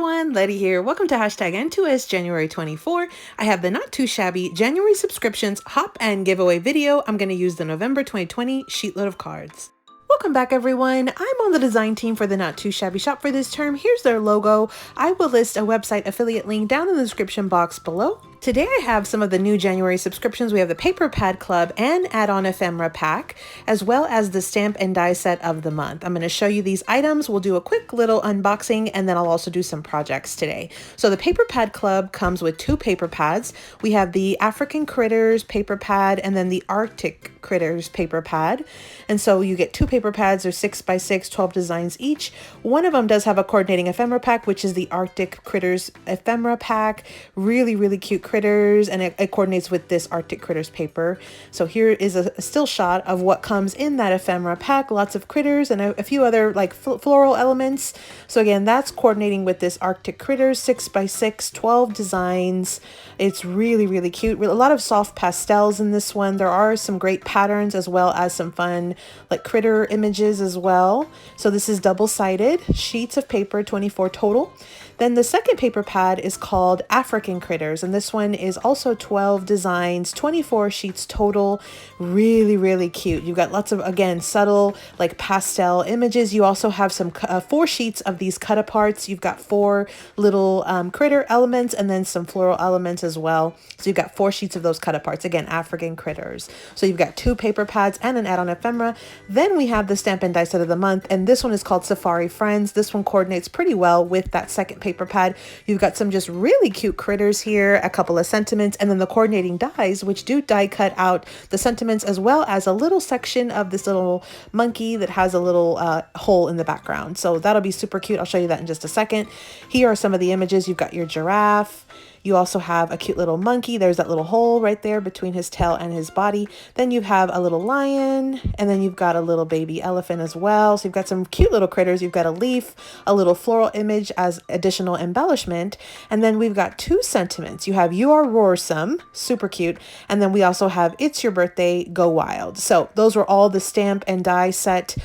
everyone, Letty here. Welcome to hashtag N2S January 24. I have the not too shabby January subscriptions hop and giveaway video. I'm going to use the November 2020 sheet load of cards. Welcome back everyone. I'm on the design team for the Not Too Shabby shop for this term. Here's their logo. I will list a website affiliate link down in the description box below. Today I have some of the new January subscriptions. We have the Paper Pad Club and add-on Ephemera pack, as well as the stamp and die set of the month. I'm going to show you these items. We'll do a quick little unboxing, and then I'll also do some projects today. So the Paper Pad Club comes with 2 paper pads. We have the African Critters paper pad and then the Arctic Critters paper pad. And so you get 2 paper pads. They're 6x6, 12 designs each. One of them does have a coordinating ephemera pack, which is the Arctic Critters ephemera pack. Really cute critters, and it coordinates with this Arctic Critters paper. So here is a still shot of what comes in that ephemera pack. Lots of critters and a few other like floral elements. So again, that's coordinating with this Arctic Critters 6x6, 12 designs. It's really cute. A lot of soft pastels in this one. There are some great patterns as well as some fun like critter images as well. So this is double-sided sheets of paper, 24 total. Then the second paper pad is called African Critters, and this one is also 12 designs, 24 sheets total. Really cute. You've got lots of, again, subtle like pastel images. You also have some 4 sheets of these cut aparts. You've got 4 little critter elements and then some floral elements as well. So you've got 4 sheets of those cut aparts. Again, African Critters. So you've got 2 paper pads and an add-on ephemera. Then we have the stamp and die set of the month, and this one is called Safari Friends. This one coordinates pretty well with that second paper pad. You've got some just really cute critters here, a couple of sentiments, and then the coordinating dies, which do die cut out the sentiments as well as a little section of this little monkey that has a little hole in the background. So that'll be super cute. I'll show you that in just a second. Here are some of the images. You've got your giraffe. You also have a cute little monkey. There's that little hole right there between his tail and his body. Then you have a little lion, and then you've got a little baby elephant as well. So you've got some cute little critters. You've got a leaf, a little floral image as additional embellishment. And then we've got 2 sentiments. You have You Are Roarsome, super cute. And then we also have It's Your Birthday, Go Wild. So those were all the stamp and die set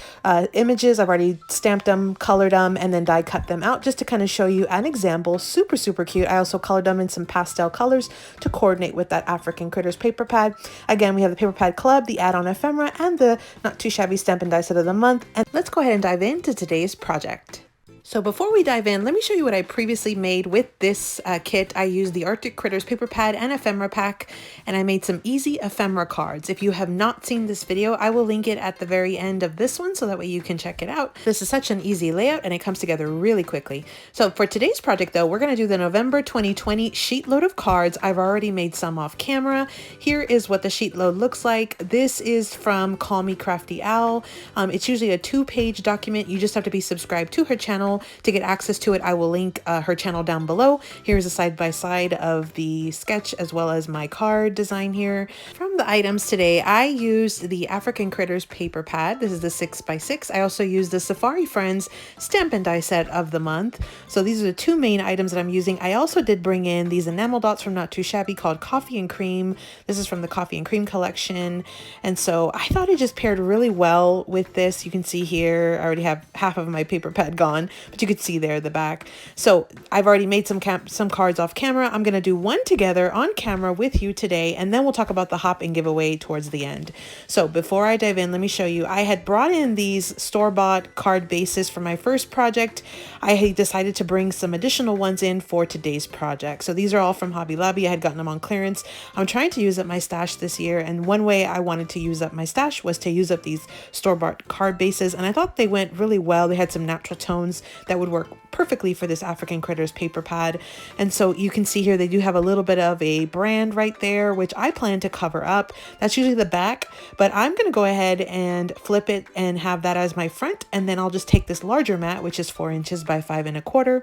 images. I've already stamped them, colored them, and then die cut them out just to kind of show you an example. Super cute. I also colored them in some pastel colors to coordinate with that African Critters paper pad. Again, we have the Paper Pad Club, the add-on ephemera, and the Not Too Shabby stamp and die set of the month. And let's go ahead and dive into today's project. So before we dive in, let me show you what I previously made with this kit. I used the Arctic Critters paper pad and ephemera pack, and I made some easy ephemera cards. If you have not seen this video, I will link it at the very end of this one so that way you can check it out. This is such an easy layout and it comes together really quickly. So for today's project though, we're going to do the November 2020 sheet load of cards. I've already made some off camera. Here is what the sheet load looks like. This is from Call Me Crafty Owl. It's usually a 2-page document. You just have to be subscribed to her channel to get access to it. I will link her channel down below. Here's a side-by-side of the sketch as well as my card design here. From the items today, I used the African Critters paper pad. This is the 6x6. I also used the Safari Friends stamp and die set of the month. So these are the 2 main items that I'm using. I also did bring in these enamel dots from Not Too Shabby called Coffee and Cream. This is from the Coffee and Cream collection. And so I thought it just paired really well with this. You can see here, I already have half of my paper pad gone, but you could see there the back. So I've already made some cards off camera. I'm going to do one together on camera with you today, and then we'll talk about the hop and giveaway towards the end. So before I dive in, let me show you. I had brought in these store-bought card bases for my first project. I had decided to bring some additional ones in for today's project. So these are all from Hobby Lobby. I had gotten them on clearance. I'm trying to use up my stash this year, and one way I wanted to use up my stash was to use up these store-bought card bases, and I thought they went really well. They had some natural tones that would work perfectly for this African Critters paper pad. And so you can see here they do have a little bit of a brand right there, which I plan to cover up. That's usually the back, but I'm going to go ahead and flip it and have that as my front. And then I'll just take this larger mat, which is 4 inches by 5 1/4,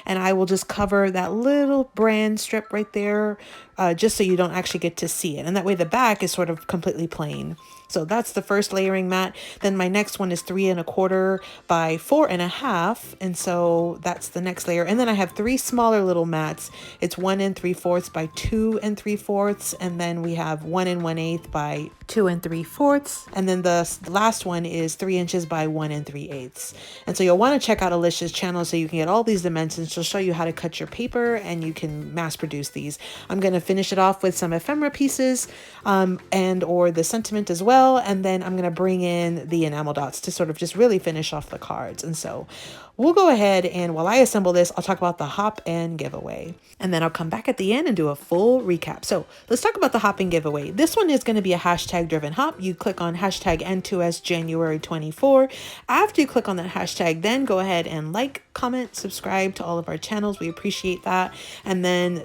and I will just cover that little brand strip right there just so you don't actually get to see it. And that way the back is sort of completely plain. So that's the first layering mat. Then my next one is 3 1/4 by 4 1/2. And so that's the next layer. And then I have 3 smaller little mats. It's 1 3/4 by 2 3/4. And then we have 1 1/8 by 2 3/4. And then the last one is 3 inches by 1 3/8. And so you'll want to check out Alicia's channel so you can get all these dimensions. She'll show you how to cut your paper and you can mass produce these. I'm going to finish it off with some ephemera pieces and or the sentiment as well. And then I'm going to bring in the enamel dots to sort of just really finish off the cards. And so we'll go ahead and while I assemble this, I'll talk about the hop and giveaway. And then I'll come back at the end and do a full recap. So let's talk about the hop and giveaway. This one is going to be a hashtag driven hop. You click on hashtag N2S January 24. After you click on that hashtag, then go ahead and like, comment, subscribe to all of our channels. We appreciate that. And then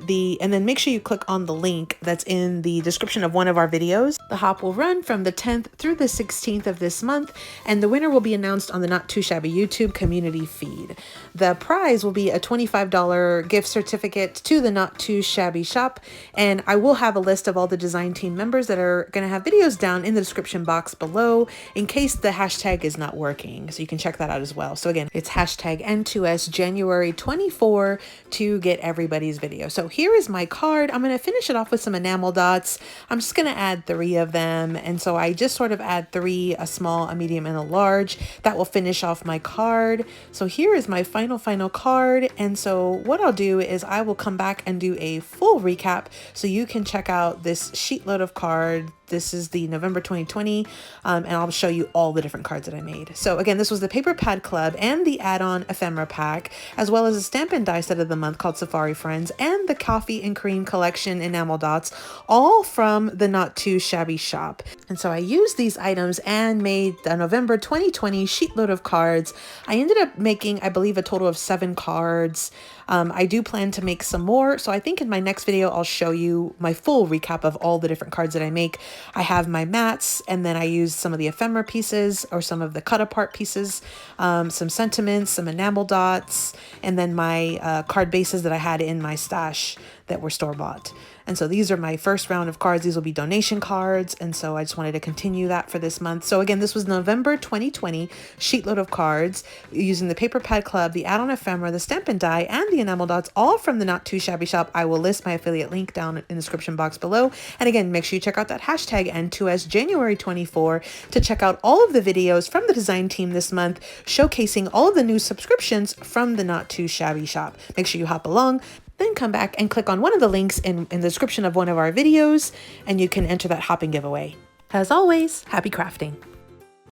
make sure you click on the link that's in the description of one of our videos. The hop will run from the 10th through the 16th of this month, and the winner will be announced on the Not Too Shabby YouTube community feed. The prize will be a $25 gift certificate to the Not Too Shabby shop, and I will have a list of all the design team members that are going to have videos down in the description box below in case the hashtag is not working, so you can check that out as well. So again, it's hashtag N2S January 24 to get everybody's video. So here is my card. I'm going to finish it off with some enamel dots. I'm just going to add 3 of them, and so I just sort of add 3, a small, a medium, and a large. That will finish off my card. So here is my final card. And so what I'll do is I will come back and do a full recap so you can check out this sheet load of card. This is the November 2020, and I'll show you all the different cards that I made. So again, this was the Paper Pad Club and the add-on ephemera pack, as well as a stamp and die set of the month called Safari Friends, and the Coffee and Cream collection enamel dots, all from the Not Too Shabby shop. And so I used these items and made the November 2020 sheet load of cards. I ended up making, I believe, a total of 7 cards. I do plan to make some more, so I think in my next video I'll show you my full recap of all the different cards that I make. I have my mats, and then I use some of the ephemera pieces or some of the cut apart pieces, some sentiments, some enamel dots, and then my card bases that I had in my stash that were store-bought. And so these are my first round of cards. These will be donation cards. And so I just wanted to continue that for this month. So again, this was November 2020 sheet load of cards using the Paper Pad Club, the add-on ephemera, the stamp and die, and the enamel dots, all from the Not Too Shabby shop. I will list my affiliate link down in the description box below. And again, make sure you check out that hashtag N2S January 24 to check out all of the videos from the design team this month, showcasing all of the new subscriptions from the Not Too Shabby shop. Make sure you hop along. Then come back and click on one of the links in the description of one of our videos, and you can enter that hopping giveaway. As always, happy crafting.